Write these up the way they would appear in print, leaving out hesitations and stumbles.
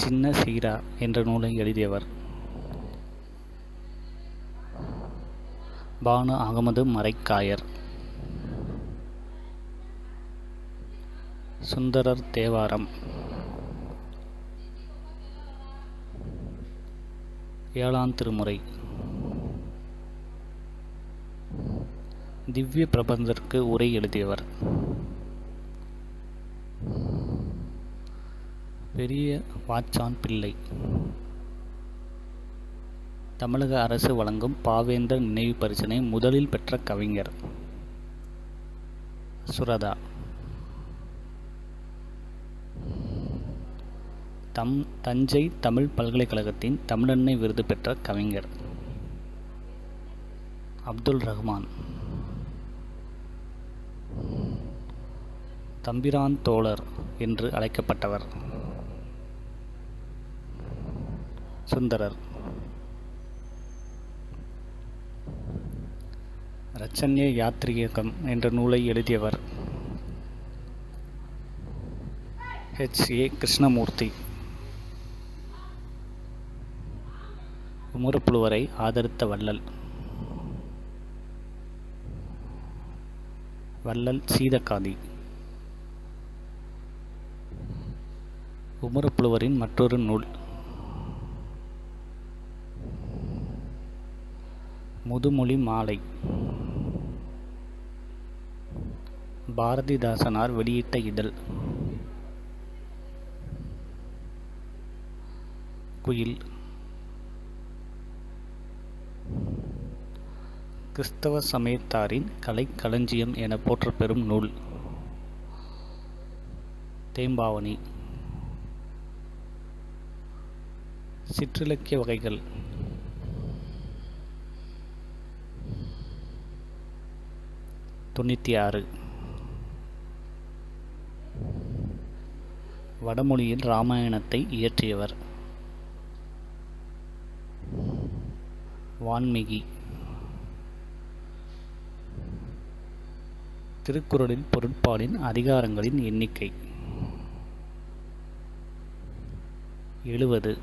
சின்ன சீரா என்ற நூலை எழுதியவர்? பானு அகமது மரைக்காயர். சுந்தரர் தேவாரம். ஏழாம் திருமுறை. திவ்ய பிரபந்தத்திற்கு உரை எழுதியவர்? பெரிய வாச்சான் பிள்ளை. தமிழக அரசு வழங்கும் பாவேந்தர் நினைவு பரிசினை முதலில் பெற்ற கவிஞர்? சுரதா. தஞ்சை தமிழ் பல்கலைக்கழகத்தின் தமிழன்னை விருது பெற்ற கவிஞர்? அப்துல் ரஹ்மான். தம்பிரான் தோழர் என்று அழைக்கப்பட்டவர்? சுந்தரர். ரச்சன்ய யாத்ரீகம் என்ற நூலை எழுதியவர்? H.A. கிருஷ்ணமூர்த்தி. குமரப்புலவரை ஆதரித்த வள்ளல்? வள்ளல் சீதக்காதி. குமரப்புலவரின் மற்றொரு நூல்? முதுமொழி மாலை. பாரதிதாசனார் வெளியிட்ட இதழ்? குயில். கிறிஸ்தவ சமயத்தாரின் கலைக்களஞ்சியம் என போற்றப்பெறும் நூல்? தேம்பாவணி. சிற்றிலக்கிய வகைகள்? தொண்ணூற்றி வடமொழியில் இராமாயணத்தை இயற்றியவர்? வான்மீகி. திருக்குறளில் பொருட்பாலின் அதிகாரங்களின் எண்ணிக்கை? 70.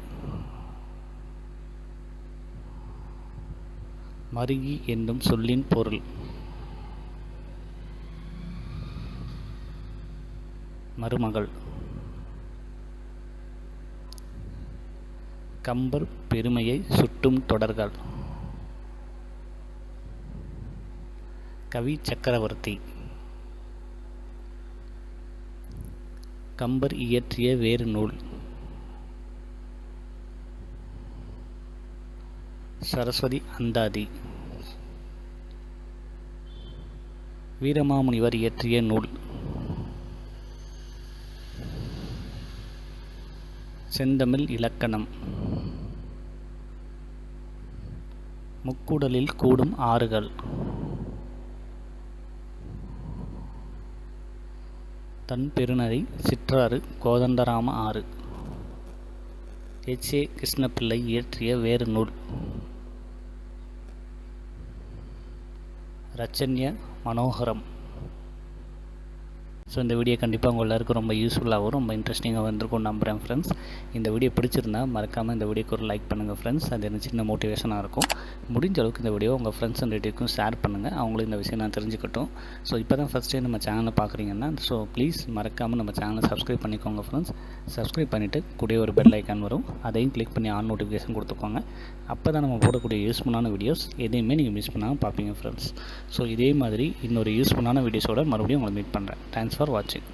மருகி என்னும் சொல்லின் பொருள்? மருமகள். கம்பர் பெருமையை சுட்டும் தொடர்கள்? கவி சக்கரவர்த்தி. கம்பர் இயற்றிய வேறு நூல்? சரஸ்வதி அந்தாதி. வீரமாமுனிவர் இயற்றிய நூல்? செந்தமிழ் இலக்கணம். முக்கூடலில் கூடும் ஆறுகள்? தன் பெருநறை சிற்றாறு கோதண்டராம ஆறு. H.A. கிருஷ்ணபிள்ளை இயற்றிய வேறு நூல்? ரச்சன்ய மனோகரம். ஸோ இந்த வீடியோ கண்டிப்பாக உங்கள் எல்லாருக்கும் ரொம்ப யூஸ்ஃபுல்லாகவும் ரொம்ப இன்ட்ரெஸ்டிங்காக வந்திருக்கும் நம்புகிறேன் ஃப்ரெண்ட்ஸ். இந்த வீடியோ பிடிச்சிருந்தா மறக்காமல் இந்த வீடியோக்கு ஒரு லைக் பண்ணுங்கள் ஃப்ரெண்ட்ஸ். அது எனக்கு சின்ன மோட்டிவேஷனாக இருக்கும். முடிஞ்ச அளவுக்கு இந்த வீடியோ உங்கள் ஃப்ரெண்ட்ஸ் அண்ட் ரிலேட்டிவ்க்கும் ஷேர் பண்ணுங்கள், அவங்களும் இந்த விஷயம் நான் தெரிஞ்சுக்கட்டும். ஸோ இப்போ தான் ஃபஸ்ட் டைம் நம்ம சேனலை பார்க்குறீங்கன்னா ஸோ ப்ளீஸ் மறக்காமல் நம்ம சேனலை சப்ஸ்கிரைப் பண்ணிக்கோங்க ஃப்ரெண்ட்ஸ். சப்ஸ்கிரைப் பண்ணிவிட்டு கூடிய ஒரு பெல் ஐக்கான் வரும், அதையும் கிளிக் பண்ணி ஆன் நோட்டிஃபிகேஷன் கொடுத்துக்கோங்க. அப்போ தான் நம்ம போடக்கூடிய யூஸ்ஃபுல்லான வீடியோஸ் எதையுமே நீங்கள் மிஸ் பண்ணாமல் பார்ப்பீங்க ஃப்ரெண்ட்ஸ். ஸோ இதே மாதிரி இன்னொரு யூஸ்ஃபுல்லான வீடியோஸோட மறுபடியும் உங்களை மீட் பண்ணுறேன். தேங்க்ஸ் ஃபார் வாட்சிங்.